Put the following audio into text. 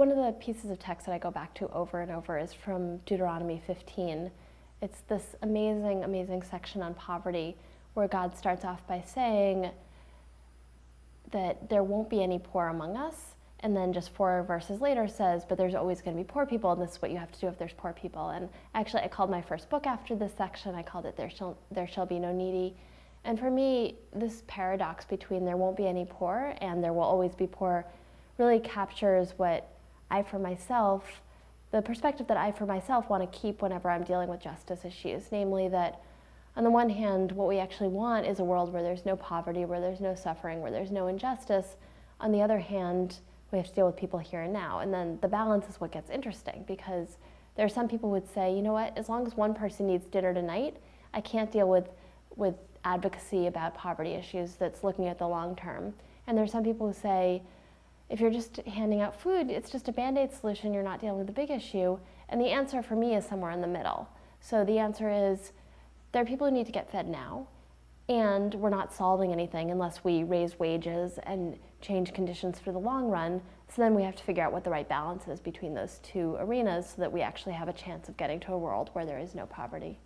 one of the pieces of text that I go back to over and over is from Deuteronomy 15. It's this amazing, amazing section on poverty where God starts off by saying that there won't be any poor among us, and then just 4 verses later says, but there's always going to be poor people, and this is what you have to do if there's poor people. And actually, I called my first book after this section. I called it There Shall Be No Needy. And for me, this paradox between there won't be any poor and there will always be poor really captures what I for myself, the perspective that I for myself want to keep whenever I'm dealing with justice issues, namely that on the one hand, what we actually want is a world where there's no poverty, where there's no suffering, where there's no injustice. On the other hand, we have to deal with people here and now. And then the balance is what gets interesting, because there are some people who would say, you know what, as long as one person needs dinner tonight, I can't deal with advocacy about poverty issues that's looking at the long term. And there are some people who say, if you're just handing out food, it's just a Band-Aid solution, you're not dealing with the big issue. And the answer for me is somewhere in the middle. So the answer is, there are people who need to get fed now, and we're not solving anything unless we raise wages and change conditions for the long run. So then we have to figure out what the right balance is between those two arenas so that we actually have a chance of getting to a world where there is no poverty.